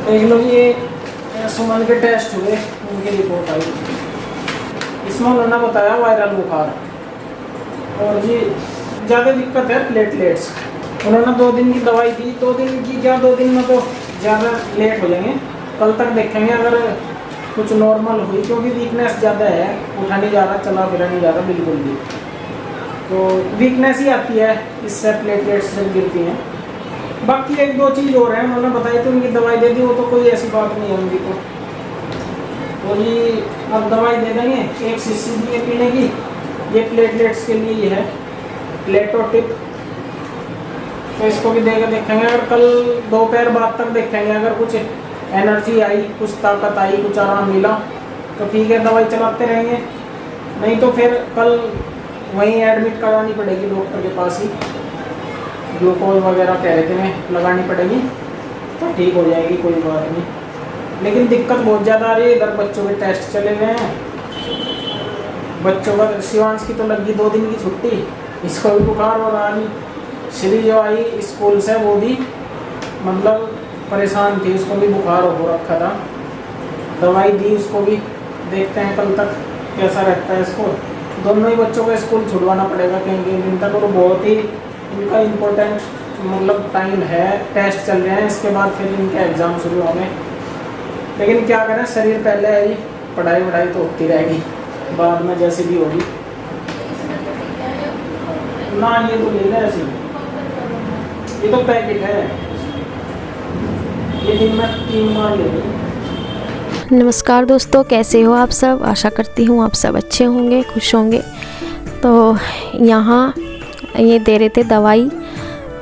देख लो जी, ये सुमन के टेस्ट हुए, उनकी रिपोर्ट आई। इसमें उन्होंने बताया वायरल बुखार, और जी ज़्यादा दिक्कत है प्लेटलेट्स। उन्होंने 2 दिन की दवाई दी, 2 दिन की क्या, 2 दिन में तो ज़्यादा लेट हो जाएंगे, कल तक देखेंगे अगर कुछ नॉर्मल हुई, क्योंकि वीकनेस ज़्यादा है, उठा नहीं जा रहा, चला फिरा नहीं जा रहा बिल्कुल भी, तो वीकनेस ही आती है इससे, प्लेटलेट्स जब गिरती हैं। बाकी 1-2 चीज़ और है, उन्होंने बताई तो उनकी दवाई दे दी, वो तो कोई ऐसी बात नहीं है उनकी तो जी अब दवाई दे देंगे, 1 शीशी दी है पीने की, ये प्लेटलेट्स के लिए ही है, प्लेटोटिप। तो इसको भी देकर देखेंगे, अगर कल दोपहर बाद तक देखेंगे, अगर कुछ एनर्जी आई, कुछ ताकत आई, कुछ आराम मिला तो ठीक है, दवाई चलाते रहेंगे, नहीं तो फिर कल वहीं एडमिट करवानी पड़ेगी डॉक्टर के पास ही, ग्लूकोज वगैरह कह रहे थे मैं लगानी पड़ेगी, तो ठीक हो जाएगी, कोई बात नहीं। लेकिन दिक्कत बहुत ज़्यादा आ रही है, इधर बच्चों के टेस्ट चले गए हैं, बच्चों का शिवांश की तो लगी 2 दिन की छुट्टी, इसको भी बुखार हो रहा है। श्री जो आई स्कूल से, वो भी मतलब परेशान थी, उसको भी बुखार हो रखा था, दवाई दी उसको भी, देखते हैं कल तक कैसा रहता है इसको। दोनों ही बच्चों को स्कूल छुड़वाना पड़ेगा कहीं दिन तक, और बहुत ही इनका इम्पोर्टेंट मतलब टाइम है, टेस्ट चल रहे हैं, इसके बाद फिर इनके एग्ज़ाम शुरू होंगे। लेकिन क्या करें, शरीर पहले है ही, पढ़ाई वढ़ाई तो होती रहेगी, बाद में जैसे भी होगी ना। ये तो ले ऐसे, ये तो पैकेट है, ये दिन में 3 बार ले ली। नमस्कार दोस्तों, कैसे हो आप सब? आशा करती हूँ आप सब अच्छे होंगे, खुश होंगे। तो यहाँ ये दे रहे थे दवाई,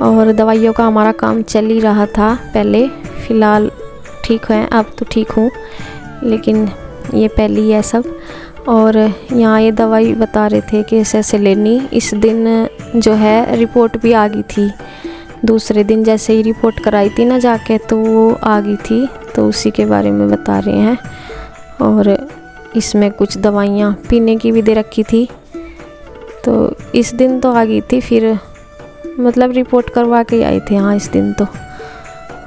और दवाइयों का हमारा काम चल ही रहा था पहले, फ़िलहाल ठीक है, अब तो ठीक हूँ, लेकिन ये पहली है सब। और यहाँ ये दवाई बता रहे थे कि ऐसे ऐसे लेनी। इस दिन जो है रिपोर्ट भी आ गई थी, दूसरे दिन जैसे ही रिपोर्ट कराई थी ना जाके, तो वो आ गई थी, तो उसी के बारे में बता रहे हैं। और इसमें कुछ दवाइयाँ पीने की भी दे रखी थी, तो इस दिन तो आ गई थी, फिर मतलब रिपोर्ट करवा के आए थे हाँ इस दिन तो।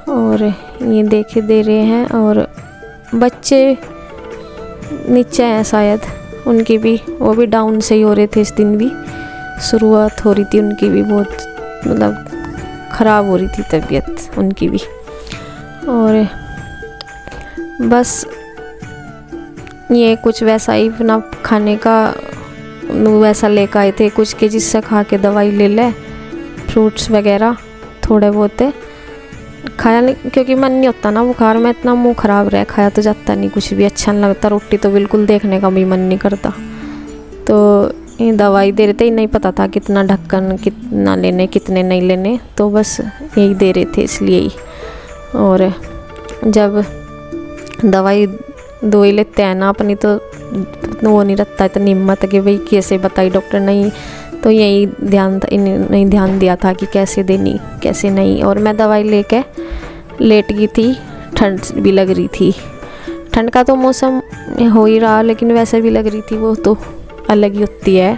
और ये देखे दे रहे हैं, और बच्चे नीचे हैं शायद, उनकी भी, वो भी डाउन से ही हो रहे थे इस दिन भी, शुरुआत हो रही थी उनकी भी, बहुत मतलब ख़राब हो रही थी तबीयत उनकी भी। और बस ये कुछ वैसा ही अपना खाने का वैसा लेकर आए थे कुछ के, जिससे खा के दवाई ले ले, फ्रूट्स वगैरह थोड़े बहुत खाया नहीं, क्योंकि मन नहीं होता ना बुखार में, इतना मुंह ख़राब रहा, खाया तो जाता नहीं, कुछ भी अच्छा नहीं लगता, रोटी तो बिल्कुल देखने का भी मन नहीं करता। तो ये दवाई दे रहे थे, नहीं पता था कितना ढक्कन कितना लेने, कितने नहीं लेने, तो बस यही दे रहे थे इसलिए ही। और जब दवाई दो ही लेते हैं ना अपनी, तो वो नहीं रहता इतनी हिम्मत कि भाई कैसे बताई डॉक्टर, नहीं तो यही ध्यान नहीं ध्यान दिया था कि कैसे देनी कैसे नहीं। और मैं दवाई लेके लेट गई थी, ठंड भी लग रही थी, ठंड का तो मौसम हो ही रहा, लेकिन वैसे भी लग रही थी, वो तो अलग ही होती है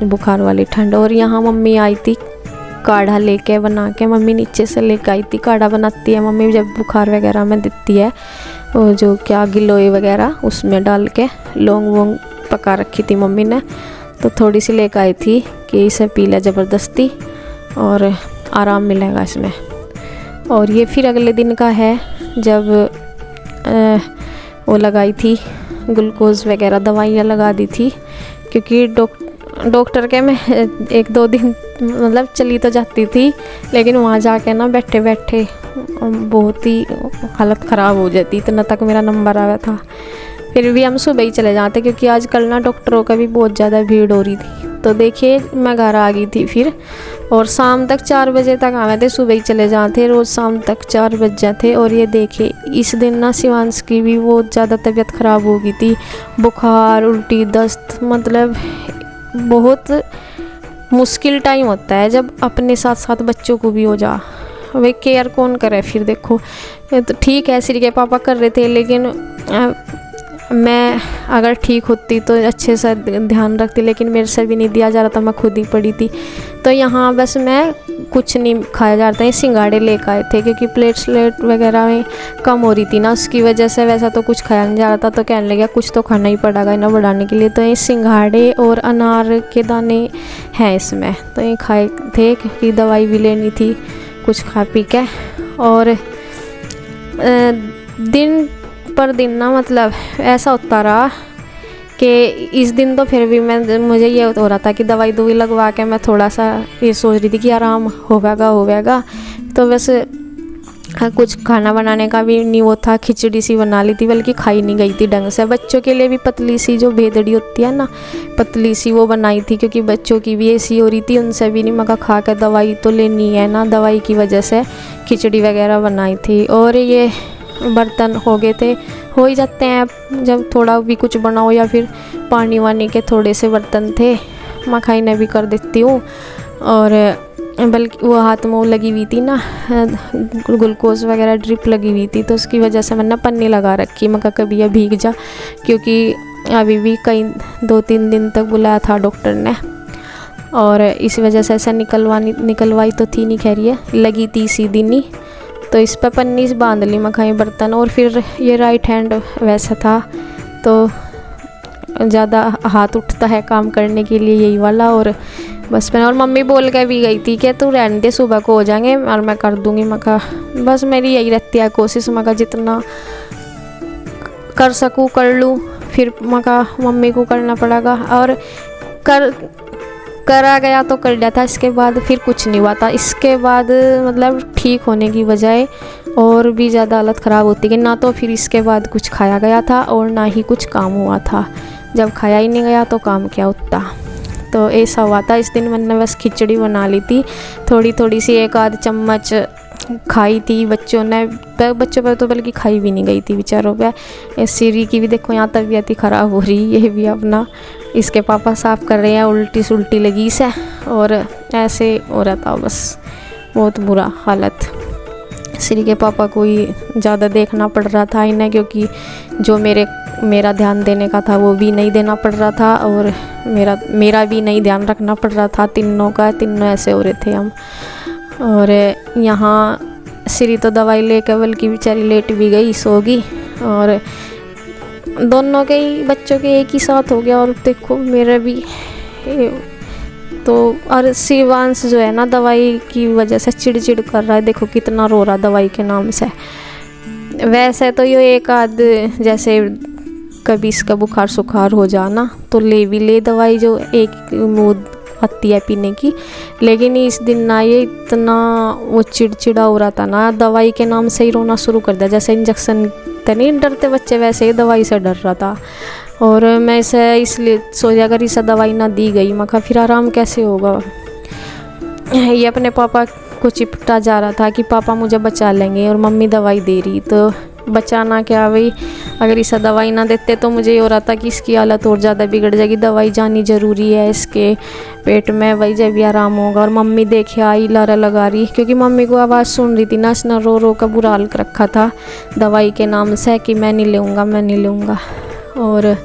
बुखार वाली ठंड। और यहाँ मम्मी आई थी काढ़ा लेके बना के, मम्मी नीचे से लेके आई थी, काढ़ा बनाती है मम्मी जब बुखार वगैरह में देती है, वो जो क्या गिलोय वगैरह उसमें डाल के लौंग वोंग पका रखी थी मम्मी ने, तो थोड़ी सी लेकर आई थी कि इसे पी ले ज़बरदस्ती और आराम मिलेगा इसमें। और ये फिर अगले दिन का है, जब वो लगाई थी ग्लूकोज वगैरह दवाइयाँ लगा दी थी, क्योंकि डॉक्टर के मैं 1-2 दिन मतलब चली तो जाती थी, लेकिन वहाँ जाके ना बैठे बैठे बहुत ही हालत ख़राब हो जाती, इतना तक मेरा नंबर आया था। फिर भी हम सुबह ही चले जाते, क्योंकि आजकल ना डॉक्टरों का भी बहुत ज़्यादा भीड़ हो रही थी। तो देखिए मैं घर आ गई थी फिर, और शाम तक 4 बजे तक आए थे, सुबह ही चले जाते, रोज़ शाम तक 4 बज जाते। और ये देखिए इस दिन ना शिवांश की भी बहुत ज़्यादा तबीयत ख़राब हो गई थी, बुखार उल्टी दस्त, मतलब बहुत मुश्किल टाइम होता है जब अपने साथ साथ बच्चों को भी हो जा, वे केयर कौन करे। फिर देखो तो ठीक है श्री के पापा कर रहे थे, लेकिन मैं अगर ठीक होती तो अच्छे से ध्यान रखती, लेकिन मेरे से भी नहीं दिया जा रहा था, मैं खुद ही पड़ी थी। तो यहाँ बस मैं कुछ नहीं खाया जाता है, सिंगाड़े लेकर आए थे क्योंकि प्लेटलेट वगैरह में कम हो रही थी ना, उसकी वजह से वैसा तो कुछ खाया नहीं जा रहा था। तो कहने लगा कुछ तो खाना ही पड़ेगा इन्हें बढ़ाने के लिए। तो ये सिंगाड़े और अनार के दाने हैं इसमें, तो ये खाए थे क्योंकि दवाई भी लेनी थी कुछ खा पी के। और दिन पर दिन ना मतलब ऐसा होता रहा कि इस दिन तो फिर भी मुझे ये हो रहा था कि दवाई लगवा के मैं थोड़ा सा ये सोच रही थी कि आराम होगा। तो वैसे कुछ खाना बनाने का भी नहीं वो था, खिचड़ी सी बना ली थी, बल्कि खाई नहीं गई थी ढंग से। बच्चों के लिए भी पतली सी जो भेदड़ी होती है ना, पतली सी वो बनाई थी क्योंकि बच्चों की भी ऐसी हो रही थी, उनसे भी नहीं मगा खा के दवाई तो लेनी है ना, दवाई की वजह से खिचड़ी वगैरह बनाई थी। और ये बर्तन हो गए थे, हो ही जाते हैं जब थोड़ा भी कुछ बनाओ, या फिर पानी वानी के थोड़े से बर्तन थे, मखाई ने भी कर देती हूँ। और बल्कि वो हाथ में लगी हुई थी ना, ग्लूकोज वगैरह ड्रिप लगी हुई थी, तो उसकी वजह से मैंने पन्नी लगा रखी, मगर कभी यह भीग जा, क्योंकि अभी भी कई 2-3 दिन तक बुलाया था डॉक्टर ने। और इस वजह से ऐसा निकलवाई तो थी नहीं, खैर ये लगी थी इसी दिन ही, तो इस पर पन्नी से बांध ली मखाई बर्तन। और फिर ये राइट हैंड वैसा था तो ज़्यादा हाथ उठता है काम करने के लिए यही वाला। और बस मैंने, और मम्मी बोल के भी गई थी कि तू रहने दे, सुबह को हो जाएंगे और मैं कर दूँगी। मका बस मेरी यही रहती है कोशिश, मका जितना कर सकूँ कर लूँ, फिर मका मम्मी को करना पड़ेगा। और करा गया तो कर लिया था, इसके बाद फिर कुछ नहीं हुआ था। इसके बाद मतलब ठीक होने की बजाय और भी ज़्यादा हालत ख़राब होती गई ना, तो फिर इसके बाद कुछ खाया गया था और ना ही कुछ काम हुआ था। जब खाया ही नहीं गया तो काम क्या होता, तो ऐसा हुआ था। इस दिन मैंने बस खिचड़ी बना ली थी, थोड़ी सी 1-आध चम्मच खाई थी बच्चों ने, बच्चों पर तो बल्कि खाई भी नहीं गई थी बेचारों पे। सीरी की भी देखो यहाँ तबीयत ही ख़राब हो रही, ये भी अपना इसके पापा साफ़ कर रहे हैं, उल्टी सुल्टी लगी से, और ऐसे हो रहा था बस बहुत बुरा हालत। श्री के पापा को ही ज़्यादा देखना पड़ रहा था इन्हें, क्योंकि जो मेरा ध्यान देने का था वो भी नहीं देना पड़ रहा था, और मेरा भी नहीं ध्यान रखना पड़ रहा था, तीनों ऐसे हो रहे थे हम। और यहाँ श्री तो दवाई लेकर बल्कि बेचारी लेट भी गई, सो गई, और दोनों के ही बच्चों के एक ही साथ हो गया। और देखो मेरा भी तो, और शिवांश जो है ना दवाई की वजह से चिड़चिड़ कर रहा है, देखो कितना रो रहा दवाई के नाम से। वैसे तो ये 1-आध जैसे कभी इसका बुखार सुखार हो जाना तो ले दवाई जो एक मूद आती है पीने की, लेकिन इस दिन ना ये इतना वो चिड़चिड़ा हो रहा था ना, दवाई के नाम से ही रोना शुरू कर दिया। जैसे इंजेक्शन तो नहीं डरते बच्चे, वैसे ही दवाई से डर रहा था। और मैं इसे इसलिए सोचा अगर इसे दवाई ना दी गई मखा फिर आराम कैसे होगा। ये अपने पापा को चिपटा जा रहा था कि पापा मुझे बचा लेंगे, और मम्मी दवाई दे रही, तो बचाना क्या भाई, अगर इसे दवाई ना देते तो मुझे ये हो रहा था कि इसकी हालत और ज़्यादा बिगड़ जाएगी। दवाई जानी ज़रूरी है इसके पेट में, वही जब भी आराम होगा। और मम्मी देखे आई लारा लगा रही, क्योंकि मम्मी को आवाज़ सुन रही थी ना, इसने रो रो का बुरा हाल कर रखा था दवाई के नाम से कि मैं नहीं लूँगा। और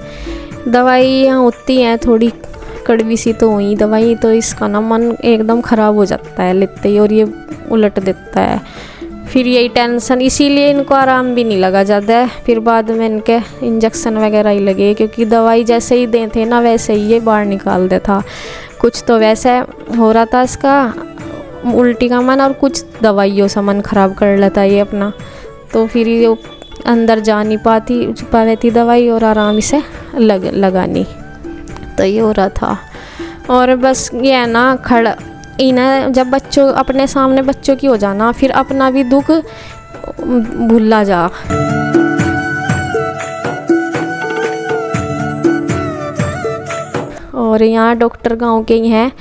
दवाई यहाँ होती हैं थोड़ी कड़वी सी तो हुई दवाई, तो इसका ना मन एकदम ख़राब हो जाता है लेते ही, और ये उलट देता है। फिर यही टेंशन, इसीलिए इनको आराम भी नहीं लगा ज़्यादा है। फिर बाद में इनके इंजेक्शन वगैरह ही लगे, क्योंकि दवाई जैसे ही दे थे ना वैसे ही ये बाहर निकाल दे था। कुछ तो वैसे हो रहा था इसका उल्टी का मन, और कुछ दवाइयों से मन ख़राब कर लेता ये अपना, तो फिर ये अंदर जा नहीं पाती थी दवाई, और आराम से लगानी, तो ये हो रहा था। और बस ये है ना इन्हें जब बच्चों अपने सामने बच्चों की हो जाना, फिर अपना भी दुख भूला जा। और यहाँ डॉक्टर गांव के ही हैं,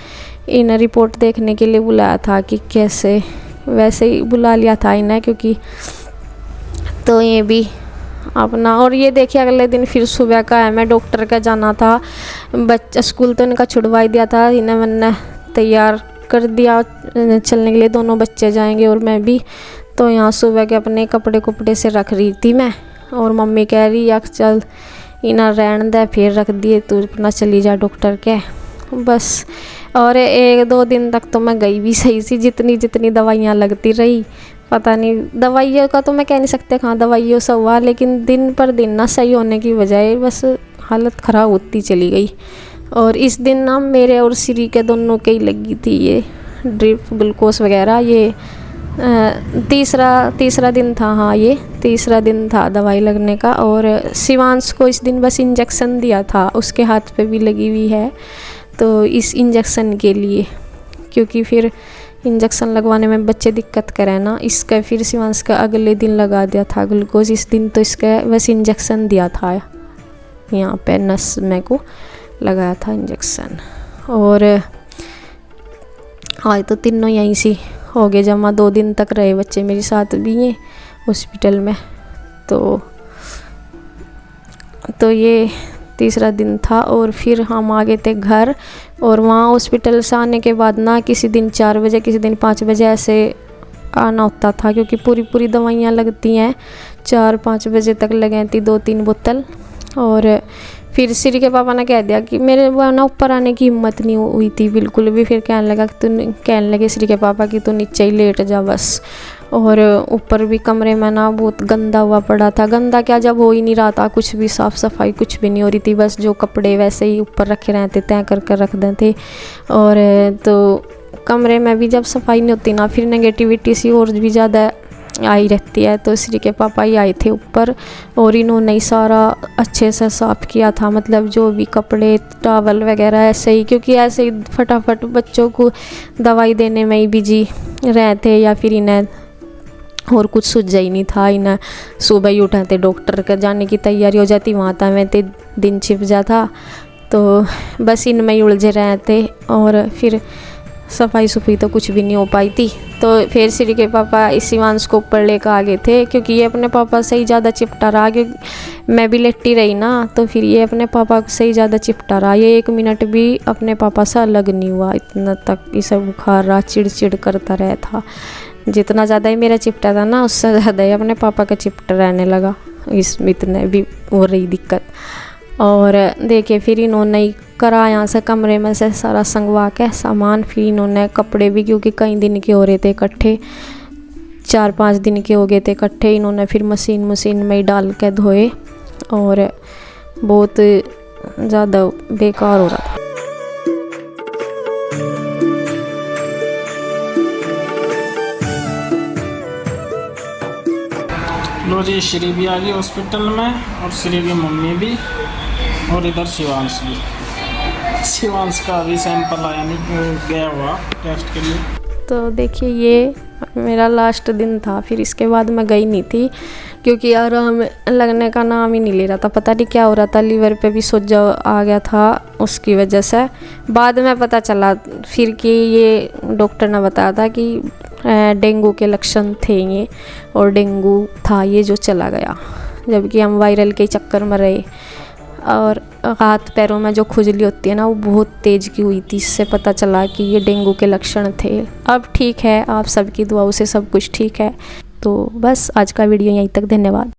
इन्हें रिपोर्ट देखने के लिए बुलाया था कि कैसे, वैसे ही बुला लिया था इन्हें, क्योंकि तो ये भी अपना। और ये देखिए अगले दिन फिर सुबह का है, मैं डॉक्टर का जाना था, बच्चा स्कूल तो इनका छुड़वा ही दिया था, इन्हें मैंने तैयार कर दिया चलने के लिए, दोनों बच्चे जाएंगे और मैं भी। तो यहाँ सुबह के अपने कपड़े से रख रही थी मैं, और मम्मी कह रही या चल इन्हें रहन दे, फिर रख दिए तू अपना चली जा डॉक्टर के। बस और 1-2 दिन तक तो मैं गई भी सही सी, जितनी दवाइयाँ लगती रही। पता नहीं, दवाइयों का तो मैं कह नहीं सकते हाँ दवाइयों से हुआ, लेकिन दिन पर दिन ना सही होने की बजाय बस हालत ख़राब होती चली गई। और इस दिन ना मेरे और श्री के दोनों के ही लगी थी ये ड्रिप ग्लूकोज वगैरह। ये तीसरा दिन था, हाँ ये तीसरा दिन था दवाई लगने का। और शिवांश को इस दिन बस इंजेक्शन दिया था, उसके हाथ पे भी लगी हुई है। तो इस इंजेक्शन के लिए, क्योंकि फिर इंजेक्शन लगवाने में बच्चे दिक्कत करें ना, इसका फिर शिवांश का अगले दिन लगा दिया था ग्लूकोज। इस दिन तो इसका बस इंजेक्शन दिया था, यहाँ पे नस में को लगाया था इंजेक्शन। और आज तो तीनों यहीं से हो गए जमा। 2 दिन तक रहे बच्चे मेरे साथ भी हैं हॉस्पिटल में। तो ये तीसरा दिन था। और फिर हम आ गए थे घर। और वहाँ हॉस्पिटल से आने के बाद ना किसी दिन 4 बजे किसी दिन 5 बजे ऐसे आना होता था, क्योंकि पूरी दवाइयाँ लगती हैं। 4-5 बजे तक लगे थी 2-3 बोतल। और फिर श्री के पापा ने कह दिया कि मेरे ना ऊपर आने की हिम्मत नहीं हुई थी बिल्कुल भी। फिर कहने लगे श्री के पापा कि तू नीचे ही लेट जा बस। और ऊपर भी कमरे में ना बहुत गंदा हुआ पड़ा था। गंदा क्या, जब हो ही नहीं रहा था कुछ भी, साफ़ सफाई कुछ भी नहीं हो रही थी। बस जो कपड़े वैसे ही ऊपर रखे रहते तय कर रख देते। और तो कमरे में भी जब सफाई नहीं होती ना, फिर नेगेटिविटी सी और भी ज़्यादा आई रहती है। तो श्री के पापा ही आए थे ऊपर और इन्होंने ही सारा अच्छे से साफ़ किया था, मतलब जो भी कपड़े टॉवल वगैरह ऐसे ही, क्योंकि ऐसे ही फटाफट बच्चों को दवाई देने में ही बिजी रहे थे, या फिर इन्हें और कुछ सूझा ही नहीं था। इन्हें सुबह ही उठे थे, डॉक्टर का जाने की तैयारी हो जाती, वहाँ तक में दिन छिप जाता। तो बस इनमें ही उलझे रहे थे। और फिर सफाई सुफाई तो कुछ भी नहीं हो पाई थी। तो फिर श्री के पापा इस शिवांश को ऊपर लेकर आ गए थे, क्योंकि ये अपने पापा से ही ज़्यादा चिपटा रहा। क्योंकि मैं भी लेटी रही ना, तो फिर ये अपने पापा से ही ज़्यादा चिपटा रहा। ये 1 मिनट भी अपने पापा से अलग नहीं हुआ, इतना तक इसे बुखार रहा, चिड़चिड़ करता रहा था। जितना ज़्यादा ही मेरा चिपटा था ना, उससे ज़्यादा ही अपने पापा का चिपटा रहने लगा। इतने भी हो रही दिक्कत। और देखिए फिर इन्होंने ही करा यहाँ से कमरे में से सारा संगवा के सामान। फिर इन्होंने कपड़े भी, क्योंकि कई दिन के हो रहे थे इकट्ठे, 4-5 दिन के हो गए थे इकट्ठे, इन्होंने फिर मशीन में ही डाल के धोए। और बहुत ज़्यादा बेकार हो रहा था। लो जी, श्री भी आ गई हॉस्पिटल में, और श्री की मम्मी भी, और इधर शिवांश भी। शिवांश का अभी सैंपल आया नहीं, गया हुआ टेस्ट के लिए। तो देखिए ये मेरा लास्ट दिन था। फिर इसके बाद मैं गई नहीं थी, क्योंकि आराम लगने का नाम ही नहीं ले रहा था। पता नहीं क्या हो रहा था, लीवर पे भी सोजा आ गया था उसकी वजह से। बाद में पता चला फिर कि ये डॉक्टर ने बताया था कि डेंगू के लक्षण थे ये, और डेंगू था ये जो चला गया, जबकि हम वायरल के चक्कर में रहे। और हाथ पैरों में जो खुजली होती है ना, वो बहुत तेज़ की हुई थी। इससे पता चला कि ये डेंगू के लक्षण थे। अब ठीक है, आप सबकी दुआओं से सब कुछ ठीक है। तो बस आज का वीडियो यहीं तक, धन्यवाद।